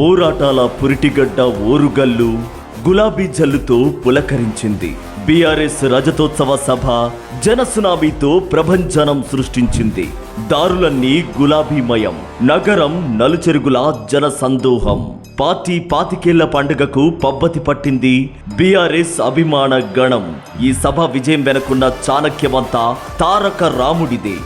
పోరాటాల పురిటిగడ్డ ఓరుగల్లు గులాబీ జల్లుతో పులకరించింది. బీఆర్ఎస్ రజతోత్సవ సభ జనసునామీతో ప్రభంజనం సృష్టించింది. దారులన్నీ గులాబీమయం, నగరం నలుచెరుగుల జన సందోహం. పార్టీ 25 పండుగకు పబ్బతి పట్టింది బీఆర్ఎస్ అభిమాన గణం. ఈ సభ విజయం వెనుకున్న చాణక్యమంతా తారక రాముడిదే.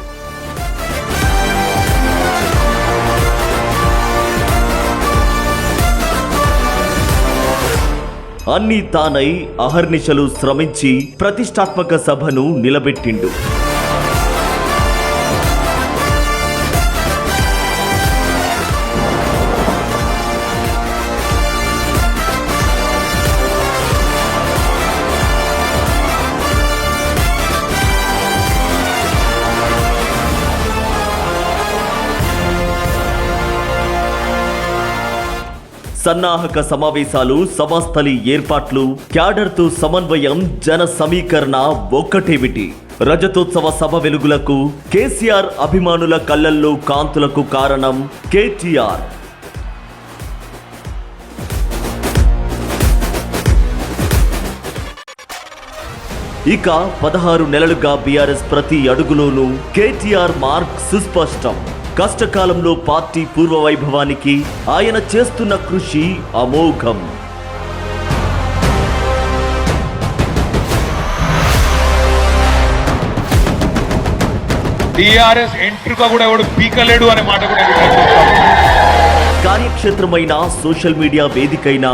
అన్నీ తానై అహర్నిశలు శ్రమించి ప్రతిష్టాత్మక సభను నిలబెట్టిండు. సన్నాహక సమావేశాలు, సభాస్థలి ఏర్పాట్లు, క్యాడర్తో సమన్వయం, జన సమీకరణ ఒక్కటేమిటి? రజతోత్సవ సభ వెలుగులకు, కేసీఆర్ అభిమానుల కళ్ళల్లో కాంతులకు కారణం కేటీఆర్. ఇక 16 నెలలుగా బీఆర్ఎస్ ప్రతి అడుగులోనూ కేటీఆర్ మార్క్ సుస్పష్టం. కష్టకాలంలో పార్టీ పూర్వ వైభవానికి ఆయన చేస్తున్న కృషి అమోఘం. టీఆర్ఎస్ ఎంట్రుక కూడా ఎవడు పీకలేడు అనే మాట కూడా కార్యక్షేత్రమైన సోషల్ మీడియా వేదికైన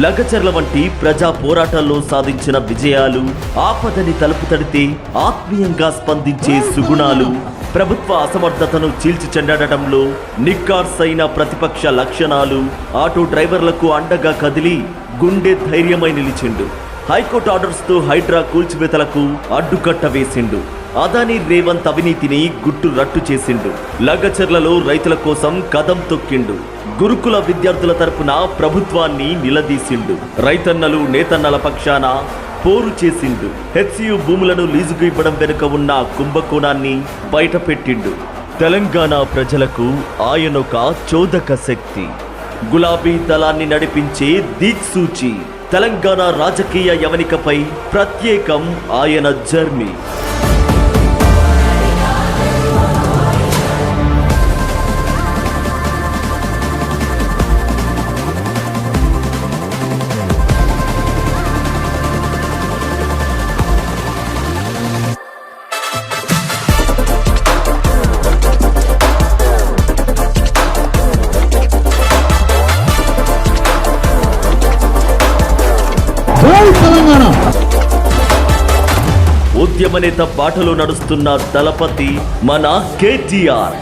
లగచర్ల వంటి ప్రజా పోరాటాల్లో సాధించిన విజయాలు, ఆపదని తలుపు తడితే ఆత్మీయంగా స్పందించే సుగుణాలు, ప్రభుత్వ అసమర్థతను చీల్చి చెండడంలో నిక్కార్సైన ప్రతిపక్ష లక్షణాలు, ఆటో డ్రైవర్లకు అండగా కదిలి గుండె ధైర్యమై నిలిచిండు. హైకోర్టు ఆర్డర్స్తో హైడ్రా కూల్చివేతలకు అడ్డుకట్ట వేసిండు. అదానీ రేవంత్ అవినీతిని గుట్టు రట్టు చేసిండు. లగచర్లలో రైతుల కోసం కదం తొక్కిండు. గురుకుల విద్యార్థుల తరపున ప్రభుత్వాన్ని నిలదీసిండు. రైతన్నలు నేతన్నల పక్షాన పోరు చేసిండు. హెచ్సియు భూములను లీజుకు ఇవ్వడం వెనుక ఉన్న కుంభకోణాన్ని బయటపెట్టిండు. తెలంగాణ ప్రజలకు ఆయనొక చోదక శక్తి, గులాబీ దళాన్ని నడిపించే దిక్సూచి. తెలంగాణ రాజకీయ యవనికపై ప్రత్యేకం ఆయన జర్నీ. ఉద్యమ నేత బాటలో నడుస్తున్న దళపతి మన కేటీఆర్.